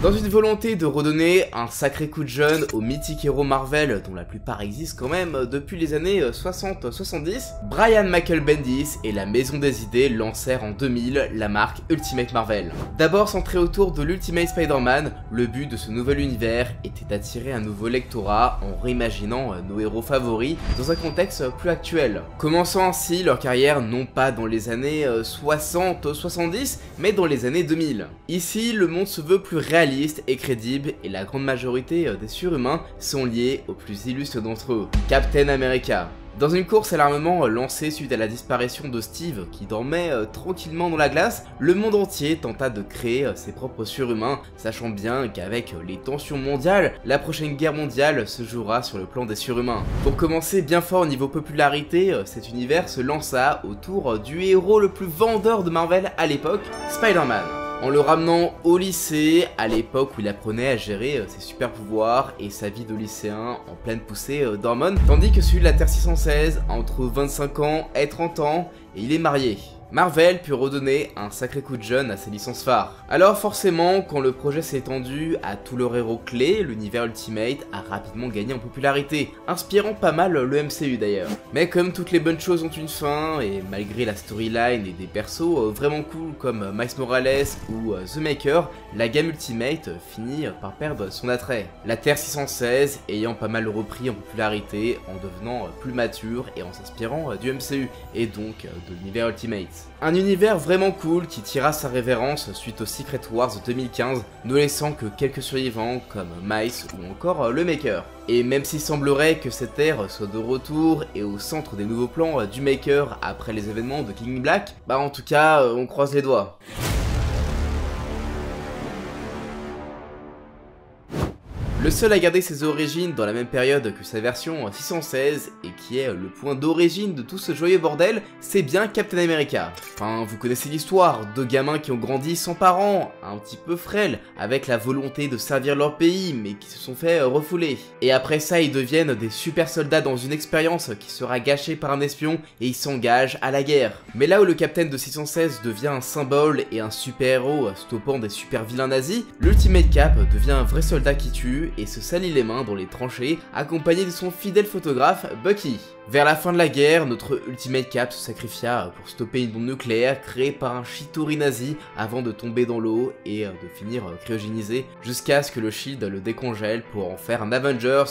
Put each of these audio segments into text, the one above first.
Dans une volonté de redonner un sacré coup de jeune aux mythiques héros Marvel, dont la plupart existent quand même depuis les années 60-70, Brian Michael Bendis et la Maison des Idées lancèrent en 2000 la marque Ultimate Marvel. D'abord centré autour de l'Ultimate Spider-Man, le but de ce nouvel univers était d'attirer un nouveau lectorat en réimaginant nos héros favoris dans un contexte plus actuel. Commençant ainsi leur carrière non pas dans les années 60-70, mais dans les années 2000. Ici, le monde se veut plus réaliste et crédible et la grande majorité des surhumains sont liés aux plus illustres d'entre eux, Captain America. Dans une course à l'armement lancée suite à la disparition de Steve qui dormait tranquillement dans la glace, le monde entier tenta de créer ses propres surhumains, sachant bien qu'avec les tensions mondiales, la prochaine guerre mondiale se jouera sur le plan des surhumains. Pour commencer bien fort au niveau popularité, cet univers se lança autour du héros le plus vendeur de Marvel à l'époque, Spider-Man. En le ramenant au lycée, à l'époque où il apprenait à gérer ses super pouvoirs et sa vie de lycéen en pleine poussée d'hormones, tandis que celui de la Terre 616 a entre 25 ans et 30 ans et il est marié. Marvel put redonner un sacré coup de jeune à ses licences phares. Alors forcément, quand le projet s'est étendu à tous leurs héros clés, l'univers Ultimate a rapidement gagné en popularité, inspirant pas mal le MCU d'ailleurs. Mais comme toutes les bonnes choses ont une fin, et malgré la storyline et des persos vraiment cool comme Miles Morales ou The Maker, la gamme Ultimate finit par perdre son attrait. La Terre 616 ayant pas mal repris en popularité en devenant plus mature et en s'inspirant du MCU, et donc de l'univers Ultimate. Un univers vraiment cool qui tira sa révérence suite au Secret Wars 2015, ne laissant que quelques survivants comme Miles ou encore le Maker. Et même s'il semblerait que cette ère soit de retour et au centre des nouveaux plans du Maker après les événements de King Black, bah en tout cas on croise les doigts. Le seul à garder ses origines dans la même période que sa version 616 et qui est le point d'origine de tout ce joyeux bordel, c'est bien Captain America. Enfin, vous connaissez l'histoire, deux gamins qui ont grandi sans parents, un petit peu frêles, avec la volonté de servir leur pays, mais qui se sont fait refouler. Et après ça, ils deviennent des super soldats dans une expérience qui sera gâchée par un espion et ils s'engagent à la guerre. Mais là où le Captain de 616 devient un symbole et un super-héros stoppant des super vilains nazis, l'Ultimate Cap devient un vrai soldat qui tue et se salit les mains dans les tranchées, accompagné de son fidèle photographe Bucky. Vers la fin de la guerre, notre Ultimate Cap se sacrifia pour stopper une bombe nucléaire créée par un Chitauri nazi avant de tomber dans l'eau et de finir cryogénisé jusqu'à ce que le Shield le décongèle pour en faire un Avengers,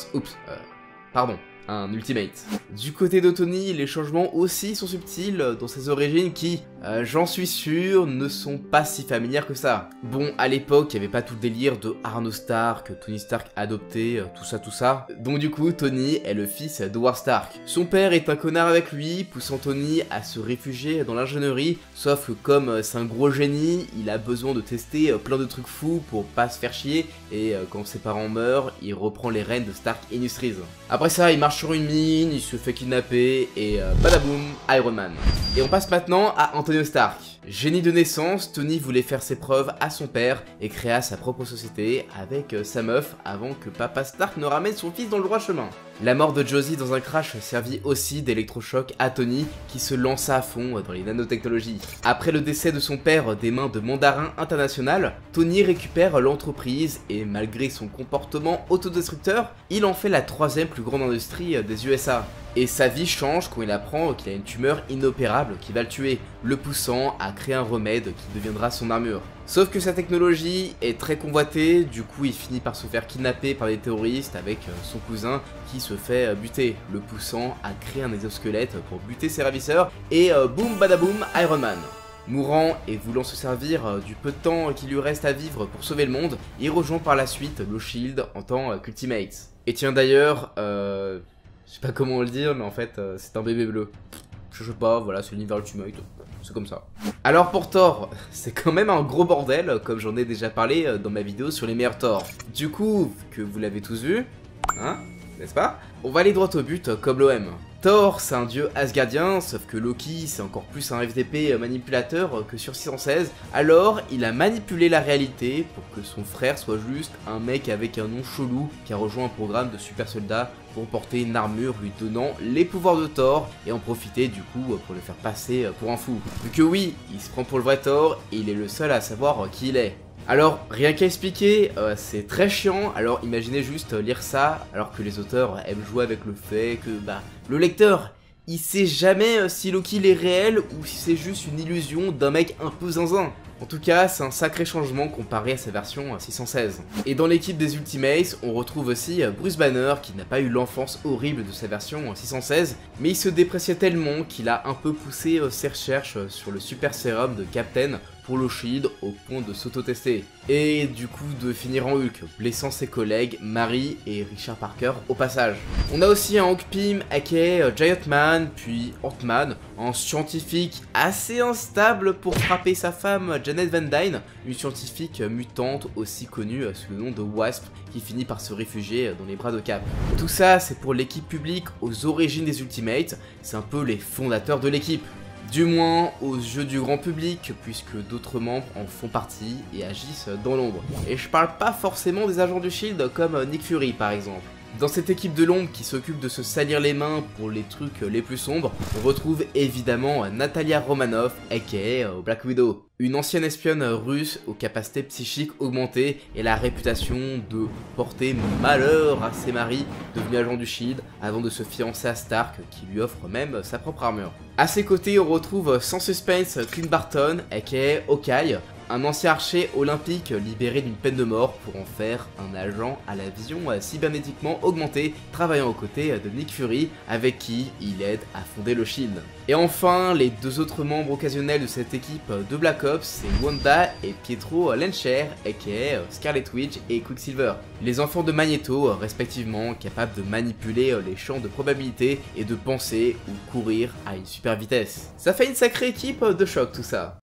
un Ultimate. Du côté de Tony, les changements aussi sont subtils dans ses origines qui, j'en suis sûr, ne sont pas si familières que ça. Bon, à l'époque, il n'y avait pas tout le délire de Arno Stark, Tony Stark adopté, tout ça. Donc du coup, Tony est le fils d'Howard Stark. Son père est un connard avec lui, poussant Tony à se réfugier dans l'ingénierie, sauf que comme c'est un gros génie, il a besoin de tester plein de trucs fous pour pas se faire chier, et quand ses parents meurent, il reprend les rênes de Stark Industries. Après ça, il marche sur une mine, il se fait kidnapper et badaboum, Iron Man. Et on passe maintenant à Antonio Stark. Génie de naissance, Tony voulait faire ses preuves à son père et créa sa propre société avec sa meuf avant que papa Stark ne ramène son fils dans le droit chemin. La mort de Josie dans un crash servit aussi d'électrochoc à Tony qui se lança à fond dans les nanotechnologies. Après le décès de son père des mains de Mandarin International, Tony récupère l'entreprise et malgré son comportement autodestructeur, il en fait la troisième plus grande industrie des USA. Et sa vie change quand il apprend qu'il a une tumeur inopérable qui va le tuer, le poussant à créer un remède qui deviendra son armure. Sauf que sa technologie est très convoitée, du coup il finit par se faire kidnapper par des terroristes avec son cousin qui se fait buter, le poussant à créer un exosquelette pour buter ses ravisseurs et boum badaboum Iron Man. Mourant et voulant se servir du peu de temps qui lui reste à vivre pour sauver le monde, il rejoint par la suite le Shield en tant qu'Ultimate. Et tiens d'ailleurs, je sais pas comment le dire, mais en fait, c'est un bébé bleu. Je sais pas, voilà, c'est l'univers Ultimate, c'est comme ça. Alors pour Thor, c'est quand même un gros bordel, comme j'en ai déjà parlé dans ma vidéo sur les meilleurs Thor. Du coup, que vous l'avez tous vu, hein, n'est-ce pas? On va aller droit au but comme l'OM. Thor, c'est un dieu asgardien, sauf que Loki, c'est encore plus un FDP manipulateur que sur 616. Alors, il a manipulé la réalité pour que son frère soit juste un mec avec un nom chelou qui a rejoint un programme de super soldats pour porter une armure lui donnant les pouvoirs de Thor et en profiter du coup pour le faire passer pour un fou. Vu que oui, il se prend pour le vrai Thor et il est le seul à savoir qui il est. Alors, rien qu'à expliquer, c'est très chiant, alors imaginez juste lire ça, alors que les auteurs aiment jouer avec le fait que, le lecteur, il sait jamais si Loki il est réel ou si c'est juste une illusion d'un mec un peu zinzin. En tout cas, c'est un sacré changement comparé à sa version 616. Et dans l'équipe des Ultimates, on retrouve aussi Bruce Banner qui n'a pas eu l'enfance horrible de sa version 616, mais il se dépréciait tellement qu'il a un peu poussé ses recherches sur le super sérum de Captain pour le Shield au point de s'auto-tester. Et du coup de finir en Hulk, blessant ses collègues Mary et Richard Parker au passage. On a aussi un Hank Pym aka Giant Man, puis Ant-Man, un scientifique assez instable pour frapper sa femme Janet Van Dyne, une scientifique mutante aussi connue sous le nom de Wasp, qui finit par se réfugier dans les bras de Cap. Tout ça c'est pour l'équipe publique aux origines des Ultimates, c'est un peu les fondateurs de l'équipe. Du moins aux yeux du grand public, puisque d'autres membres en font partie et agissent dans l'ombre. Et je parle pas forcément des agents du Shield comme Nick Fury par exemple. Dans cette équipe de l'ombre qui s'occupe de se salir les mains pour les trucs les plus sombres, on retrouve évidemment Natalia Romanoff, aka Black Widow. Une ancienne espionne russe aux capacités psychiques augmentées et la réputation de porter malheur à ses maris devenus agents du Shield avant de se fiancer à Stark qui lui offre même sa propre armure. A ses côtés on retrouve sans suspense Clint Barton, aka Hawkeye, un ancien archer olympique libéré d'une peine de mort pour en faire un agent à la vision cybernétiquement augmentée, travaillant aux côtés de Nick Fury, avec qui il aide à fonder le Shield. Et enfin, les deux autres membres occasionnels de cette équipe de Black Ops, c'est Wanda et Pietro Lencher, aka Scarlet Witch et Quicksilver. Les enfants de Magneto, respectivement, capables de manipuler les champs de probabilité et de penser ou courir à une super vitesse. Ça fait une sacrée équipe de choc tout ça.